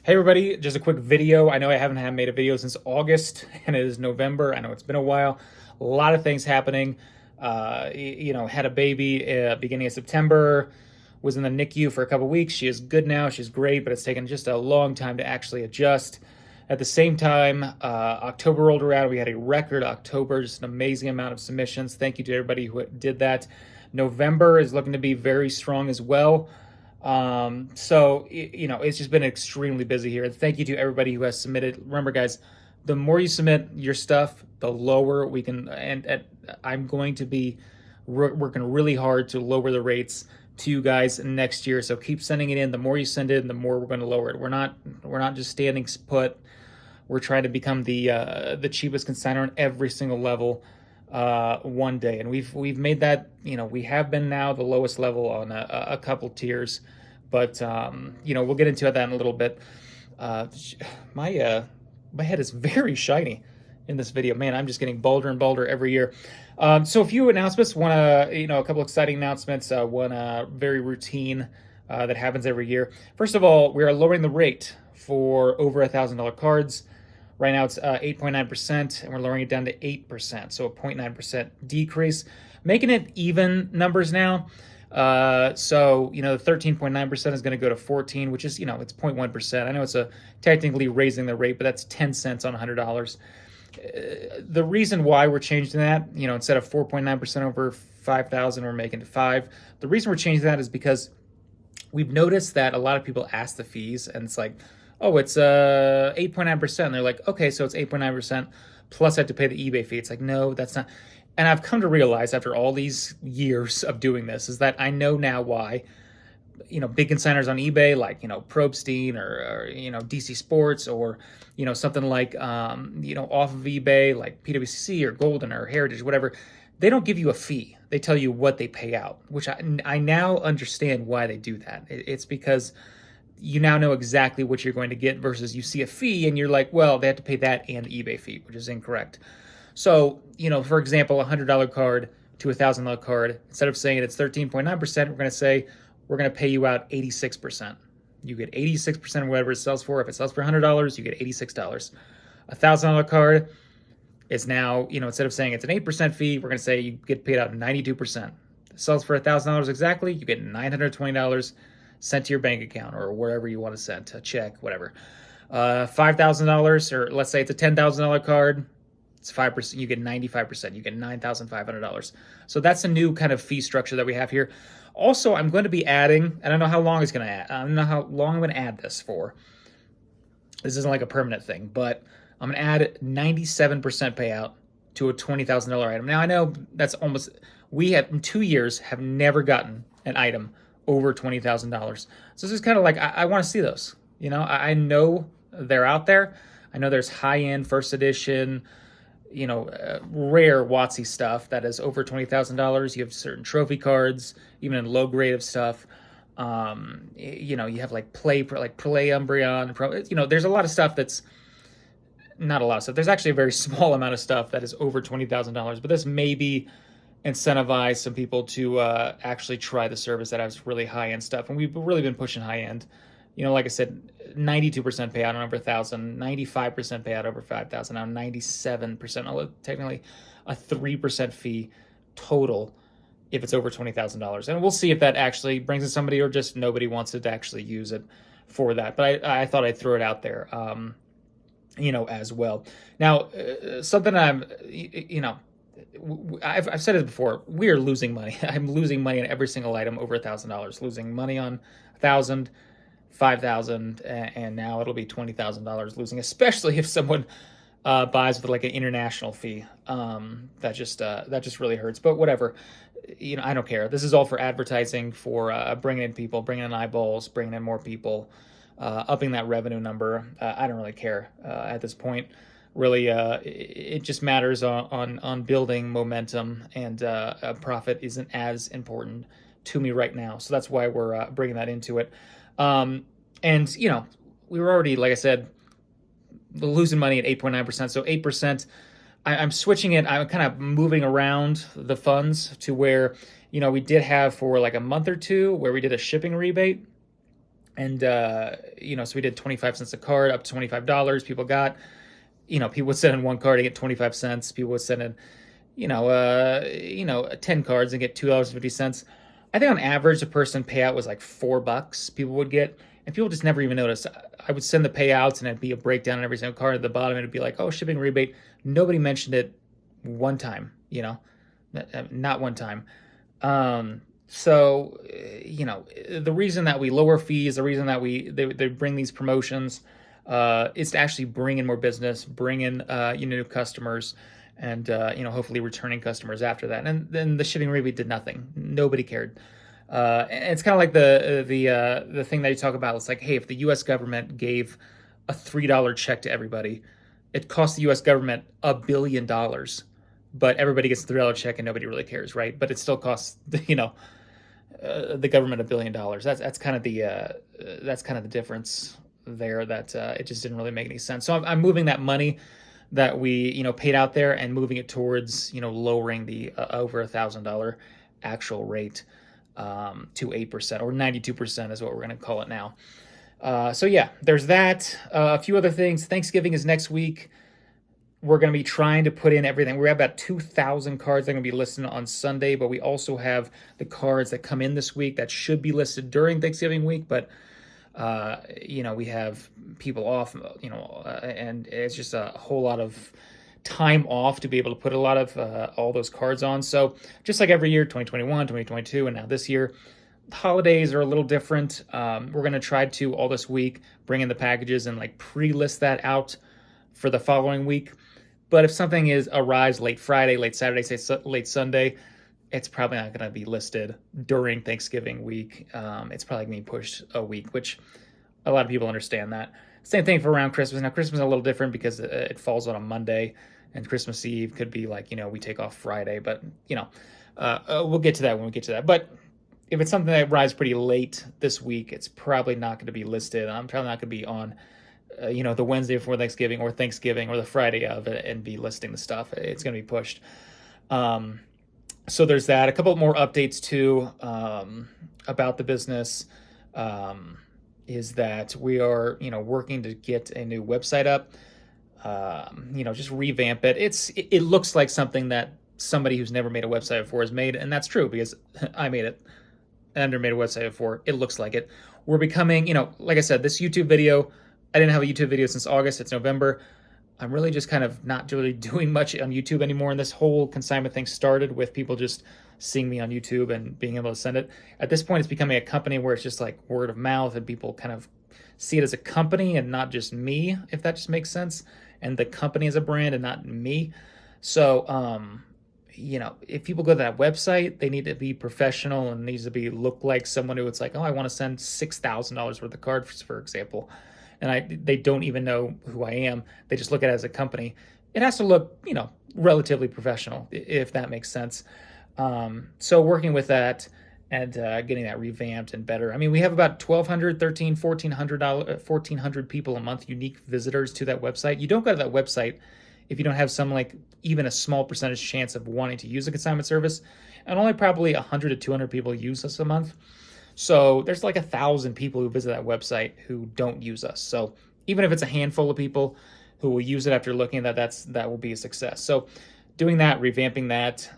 Hey everybody, just a quick video. I know I haven't made a video since August and it is November. I know it's been a while. A lot of things happening. Had a baby beginning of September, was in the NICU for a couple weeks. She is good now. She's great, but it's taken just a long time to actually adjust. At the same time, October rolled around. We had a record October, just an amazing amount of submissions. Thank you to everybody who did that. November is looking to be very strong as well. It's just been extremely busy here. And thank you to everybody who has submitted. Remember, guys, the more you submit your stuff, the lower we can. And I'm going to be working really hard to lower the rates to you guys next year. So keep sending it in. The more you send it, the more we're going to lower it. We're not just standing put. We're trying to become the cheapest consignor on every single level one day, and we've made that. We have been now the lowest level on a couple tiers, but we'll get into that in a little bit. My head is very shiny in this video. Man, I'm just getting bolder and bolder every year. So a few announcements. A couple exciting announcements. One very routine that happens every year. First of all, we are lowering the rate for over $1,000 cards. Right now it's 8.9%, and we're lowering it down to 8%, so a 0.9% decrease, making it even numbers now. The 13.9% is going to go to 14, which is, it's 0.1%. I know it's technically raising the rate, but that's 10 cents on $100. The reason why we're changing that, instead of 4.9% over 5,000, we're making it 5. The reason we're changing that is because we've noticed that a lot of people ask the fees, and it's like, oh, it's 8.9%. They're like, okay, so it's 8.9% plus I have to pay the eBay fee. It's like, no, that's not. And I've come to realize after all these years of doing this is that I know now why, big consigners on eBay, like, Probstein or DC Sports or, something like, off of eBay, like PWCC or Golden or Heritage, whatever, they don't give you a fee. They tell you what they pay out, which I now understand why they do that. It's because you now know exactly what you're going to get versus you see a fee and you're like, well, they have to pay that and the eBay fee, which is incorrect. So, for example, a $100 card to a $1,000 card, instead of saying it's 13.9%, we're going to say we're going to pay you out 86%. You get 86% of whatever it sells for. If it sells for $100, you get $86. A $1,000 card is now, instead of saying it's an 8% fee, we're going to say you get paid out 92%. It sells for $1,000 exactly, you get $920 sent to your bank account or wherever you want to send, a check, whatever. $5,000, or let's say it's a $10,000 card, it's 5%, you get 95%, you get $9,500. So that's a new kind of fee structure that we have here. Also, I'm going to be adding, I don't know how long it's going to add, I don't know how long I'm going to add this for. This isn't like a permanent thing, but I'm going to add 97% payout to a $20,000 item. Now, I know that's almost, we have, in 2 years, have never gotten an item over $20,000. So this is kind of like, I want to see those. I know they're out there. I know there's high-end first edition, rare WotC stuff that is over $20,000. You have certain trophy cards, even in low grade of stuff. You have like play Umbreon. There's a lot of stuff that's not a lot of stuff. There's actually a very small amount of stuff that is over $20,000, but this may be incentivize some people to actually try the service that has really high-end stuff. And we've really been pushing high-end. Like I said, 92% payout on over 1,000, 95% payout over 5,000, now 97%, although technically a 3% fee total if it's over $20,000. And we'll see if that actually brings in somebody or just nobody wants it to actually use it for that. But I thought I'd throw it out there, as well. Now, something I've said it before. We are losing money. I'm losing money on every single item over $1,000. Losing money on 1,000, 5,000, and now it'll be $20,000 losing, especially if someone buys with like an international fee. That just really hurts. But whatever. I don't care. This is all for advertising, for bringing in people, bringing in eyeballs, bringing in more people, upping that revenue number. I don't really care at this point. Really, it just matters on building momentum, and profit isn't as important to me right now. So that's why we're bringing that into it. We were already, like I said, losing money at 8.9%. So 8%, I'm switching it. I'm kind of moving around the funds to where, we did have for like a month or two where we did a shipping rebate. And, so we did 25 cents a card, up to $25. People got, people would send in one card and get 25 cents. People would send in, 10 cards and get $2.50. I think on average, the person payout was like $4 people would get. And people just never even noticed. I would send the payouts and it'd be a breakdown on every single card at the bottom. And it'd be like, oh, shipping rebate. Nobody mentioned it one time, not one time. The reason that we lower fees, the reason that they bring these promotions, is to actually bring in more business, bring in new customers, and hopefully returning customers after that. And then the shipping rebate did nothing. Nobody cared. And it's kind of like the thing that you talk about. It's like, hey, if the U.S. government gave a $3 check to everybody, it costs the U.S. government $1 billion, but everybody gets a $3 check and nobody really cares, right? But it still costs the government $1 billion. That's kind of the difference there. That it just didn't really make any sense. So I'm moving that money that we paid out there and moving it towards lowering the over $1,000 actual rate to 8% or 92% is what we're going to call it now. So yeah, there's that. A few other things. Thanksgiving is next week. We're going to be trying to put in everything. We have about 2,000 cards that are going to be listed on Sunday, but we also have the cards that come in this week that should be listed during Thanksgiving week. But, we have people off, and it's just a whole lot of time off to be able to put a lot of all those cards on. So just like every year, 2021, 2022, and now this year, holidays are a little different. We're going to try to all this week bring in the packages and like pre-list that out for the following week. But if something arrives late Friday, late Saturday, say late Sunday, it's probably not going to be listed during Thanksgiving week. It's probably going to be pushed a week, which a lot of people understand that. Same thing for around Christmas. Now, Christmas is a little different because it falls on a Monday, and Christmas Eve could be like, we take off Friday. But, we'll get to that when we get to that. But if it's something that arrives pretty late this week, it's probably not going to be listed. I'm probably not going to be on the Wednesday before Thanksgiving or the Friday of it and be listing the stuff. It's going to be pushed. So there's that. A couple more updates too about the business is that we are, working to get a new website up, just revamp it. It looks like something that somebody who's never made a website before has made, and that's true because I made it. I never made a website before. It looks like it. We're becoming, like I said, this YouTube video, I didn't have a YouTube video since August. It's November. I'm really just kind of not really doing much on YouTube anymore. And this whole consignment thing started with people just seeing me on YouTube and being able to send it. At this point, it's becoming a company where it's just like word of mouth and people kind of see it as a company and not just me, if that just makes sense. And the company is a brand and not me. So, if people go to that website, they need to be professional and needs to look like someone who it's like, oh, I want to send $6,000 worth of cards, for example. And they don't even know who I am. They just look at it as a company. It has to look, relatively professional, if that makes sense. So working with that and getting that revamped and better. I mean, we have about 1,200, 1,400 people a month, unique visitors to that website. You don't go to that website if you don't have some, like, even a small percentage chance of wanting to use a consignment service. And only probably 100 to 200 people use us a month. So there's like 1,000 people who visit that website who don't use us. So even if it's a handful of people who will use it after looking at that will be a success. So doing that, revamping that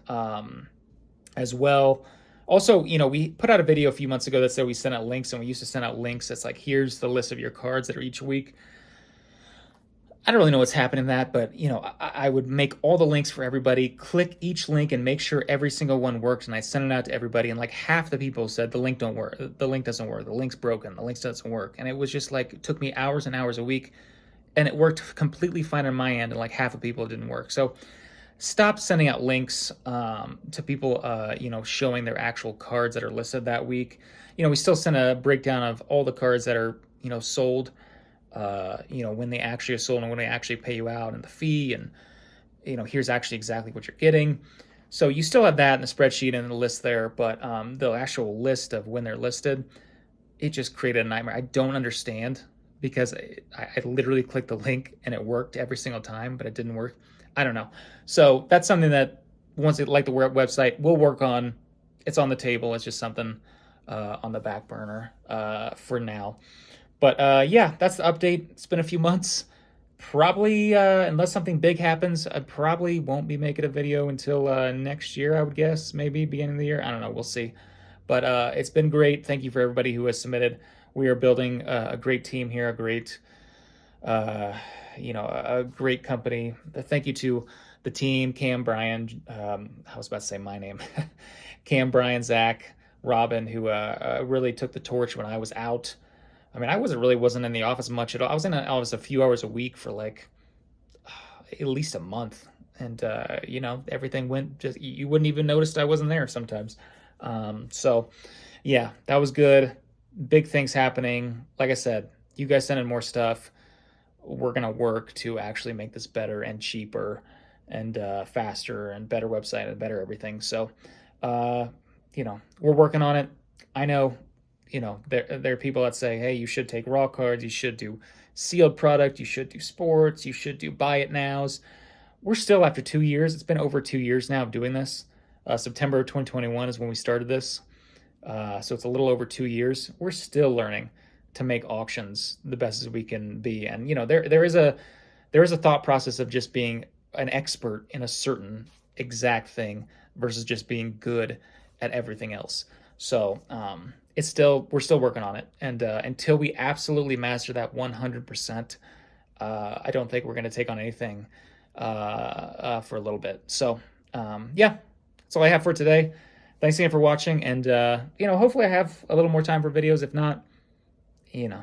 as well. Also, we put out a video a few months ago that said we sent out links, and we used to send out links. It's like, here's the list of your cards that are each week. I don't really know what's happening in that, but I would make all the links for everybody, click each link and make sure every single one works, and I send it out to everybody, and like half the people said the link doesn't work, the link's broken, the link doesn't work. And it was just like, it took me hours and hours a week, and it worked completely fine on my end, and like half of people it didn't work. So stop sending out links to people showing their actual cards that are listed that week. We still send a breakdown of all the cards that are sold, when they actually are sold and when they actually pay you out and the fee, and here's actually exactly what you're getting. So you still have that in the spreadsheet and the list there, but the actual list of when they're listed, it just created a nightmare. I don't understand, because I literally clicked the link and it worked every single time, but it didn't work. I don't know. So that's something that, once it, like the website, we'll work on. It's on the table. It's just something on the back burner for now. But yeah, that's the update. It's been a few months. Probably, unless something big happens, I probably won't be making a video until next year, I would guess. Maybe beginning of the year. I don't know. We'll see. But it's been great. Thank you for everybody who has submitted. We are building a great team here, a great, a great company. Thank you to the team, Cam, Brian. I was about to say my name. Cam, Brian, Zach, Robin, who really took the torch when I was out. I mean, I wasn't in the office much at all. I was in the office a few hours a week for like at least a month, and everything went just you wouldn't even notice I wasn't there sometimes. So yeah, that was good. Big things happening. Like I said, you guys send in more stuff. We're gonna work to actually make this better and cheaper and faster and better website and better everything. So we're working on it. I know there are people that say, hey, you should take raw cards, you should do sealed product, you should do sports, you should do buy it nows. We're still, after 2 years, it's been over 2 years now of doing this. September of 2021 is when we started this. So it's a little over 2 years. We're still learning to make auctions the best as we can be. And there is a thought process of just being an expert in a certain exact thing versus just being good at everything else. So we're still working on it, and until we absolutely master that 100%, I don't think we're going to take on anything for a little bit. So yeah, that's all I have for today. Thanks again for watching, and hopefully I have a little more time for videos. If not, it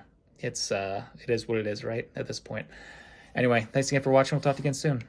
is what it is, right, at this point. Anyway, thanks again for watching. We'll talk to you again soon.